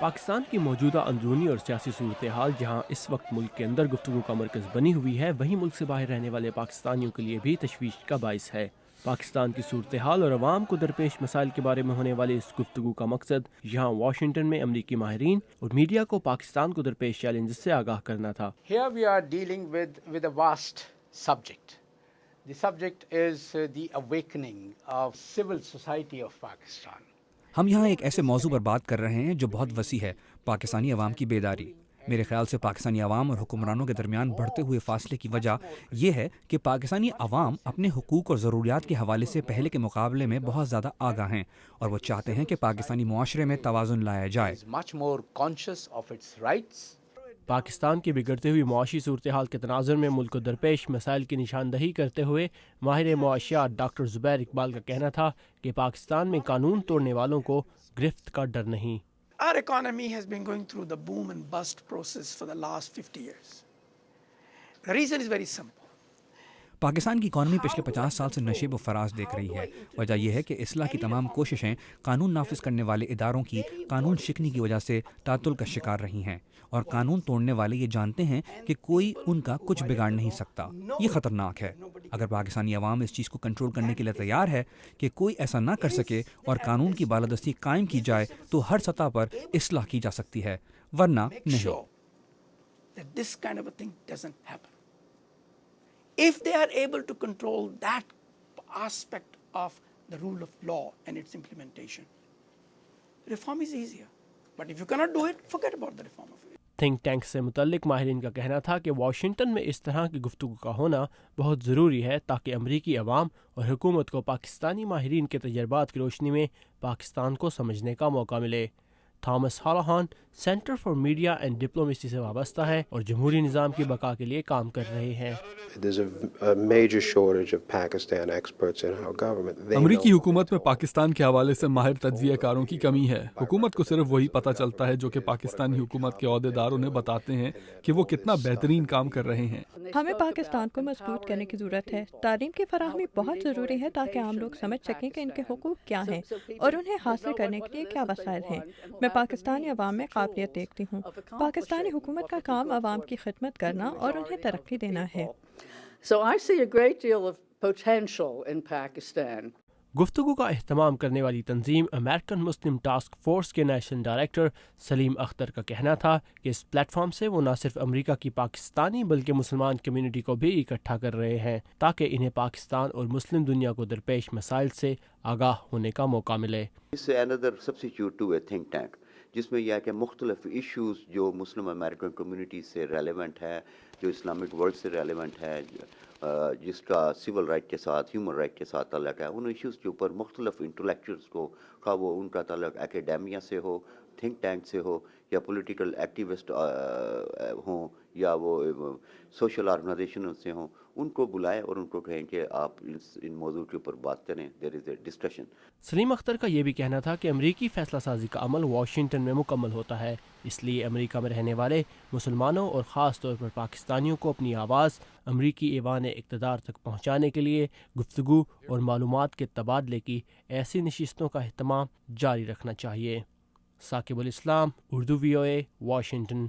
پاکستان کی موجودہ اندرونی اور سیاسی صورتحال جہاں اس وقت ملک کے اندر گفتگو کا مرکز بنی ہوئی ہے، وہیں ملک سے باہر رہنے والے پاکستانیوں کے لیے بھی تشویش کا باعث ہے۔ پاکستان کی صورتحال اور عوام کو درپیش مسائل کے بارے میں ہونے والی اس گفتگو کا مقصد یہاں واشنگٹن میں امریکی ماہرین اور میڈیا کو پاکستان کو درپیش چیلنجز سے آگاہ کرنا تھا۔ Here we are dealing with a vast subject. The subject is the awakening of civil society of Pakistan. ہم یہاں ایک ایسے موضوع پر بات کر رہے ہیں جو بہت وسیع ہے، پاکستانی عوام کی بیداری۔ میرے خیال سے پاکستانی عوام اور حکمرانوں کے درمیان بڑھتے ہوئے فاصلے کی وجہ یہ ہے کہ پاکستانی عوام اپنے حقوق اور ضروریات کے حوالے سے پہلے کے مقابلے میں بہت زیادہ آگاہ ہیں، اور وہ چاہتے ہیں کہ پاکستانی معاشرے میں توازن لایا جائے۔ Much more conscious of its rights. Pakistan کی بگڑتی ہوئی معاشی صورتحال کے تناظر میں ملک کو درپیش مسائل کی نشاندہی کرتے ہوئے ماہر معاشیات ڈاکٹر زبیر اقبال کا کہنا تھا کہ پاکستان میں قانون توڑنے والوں کو گرفت کا ڈر نہیں۔ Our economy has been going through the boom and bust process for the last 50 years. The reason is very simple. Pakistan کی اکانومی پچھلے 50 سال سے نشیب و فراز دیکھ رہی ہے۔ وجہ یہ ہے کہ اصلاح کی تمام کوششیں قانون نافذ کرنے والے اداروں کی قانون شکنی کی وجہ سے تعطل کا شکار رہی ہیں، اور قانون توڑنے والے یہ جانتے ہیں کہ کوئی ان کا کچھ بگاڑ نہیں سکتا۔ یہ خطرناک ہے۔ اگر پاکستانی عوام اس چیز کو کنٹرول کرنے کے لیے تیار ہے کہ کوئی ایسا نہ کر سکے اور قانون کی بالادستی قائم کی جائے تو ہر سطح پر اصلاح کی جا سکتی ہے، ورنہ نہیں۔ If they are able to control that aspect of the rule of law and its implementation, reform is easier. But if you cannot do it, forget about the reform of it. Think tank سے متعلق ماہرین کا کہنا تھا کہ Washington میں اس طرح کی گفتگو کا ہونا بہت ضروری ہے تاکہ امریکی عوام اور حکومت کو پاکستانی ماہرین کے تجربات کی روشنی میں پاکستان کو سمجھنے کا موقع ملے۔ Thomas Hallahan centre for media and diplomacy سے وابستہ ہے اور جمہوری نظام کی بقا کے لیے کام کر رہے ہیں۔ امریکی حکومت میں پاکستان کے حوالے سے ماہر تجزیہ کاروں کی کمی ہے۔ حکومت کو صرف وہی پتہ چلتا ہے جو کہ پاکستانی حکومت کے عہدیدار انہیں بتاتے ہیں کہ وہ کتنا بہترین کام کر رہے ہیں۔ ہمیں پاکستان کو مضبوط کرنے کی ضرورت ہے۔ تعلیم کی فراہمی بہت ضروری ہے تاکہ عام لوگ سمجھ سکیں کہ ان کے حقوق کیا ہیں اور انہیں حاصل کرنے کے لیے کیا وسائل ہیں۔ میں پاکستانی عوام میں قابلیت دیکھتی ہوں۔ پاکستانی حکومت کا کام عوام کی خدمت کرنا اور انہیں ترقی دینا ہے۔ So I see a great deal of potential in Pakistan. گفتگو کا اہتمام کرنے والی تنظیم امریکن مسلم ٹاسک فورس کے نیشنل ڈائریکٹر سلیم اختر کا کہنا تھا کہ اس پلیٹ فارم سے وہ نہ صرف امریکہ کی پاکستانی بلکہ مسلمان کمیونٹی کو بھی اکٹھا کر رہے ہیں تاکہ انہیں پاکستان اور مسلم دنیا کو درپیش مسائل سے آگاہ ہونے کا موقع ملے۔ It's another substitute to a think tank جس میں یہ ہے کہ مختلف ایشوز جو مسلم امریکن کمیونٹی سے ریلیونٹ ہے، جو اسلامک ورلڈ سے ریلیونٹ ہے، جس کا سول رائٹ کے ساتھ ہیومن رائٹ کے ساتھ تعلق ہے، ان ایشوز کے اوپر مختلف انٹلیکچوئلس کو، خواہ وہ ان کا تعلق اکیڈیمیا سے ہو، تھنک ٹینک سے ہو، یا پولیٹیکل ایکٹیوسٹ ہوں، یا وہ سوشل آرگنائزیشن سے ہوں، ان کو بلائیں اور ان کو کہیں کہ آپ ان موضوع کے اوپر بات کریں۔ دیر از اے ڈسکشن۔ سلیم اختر کا یہ بھی کہنا تھا کہ امریکی فیصلہ سازی کا عمل واشنگٹن میں مکمل ہوتا ہے، اس لیے امریکہ میں رہنے والے مسلمانوں اور خاص طور پر پاکستانیوں کو اپنی آواز امریکی ایوان اقتدار تک پہنچانے کے لیے گفتگو اور معلومات کے تبادلے کی ایسی نشستوں کا اہتمام جاری رکھنا چاہیے۔ ثاقب الاسلام، اردو VOA، واشنگٹن۔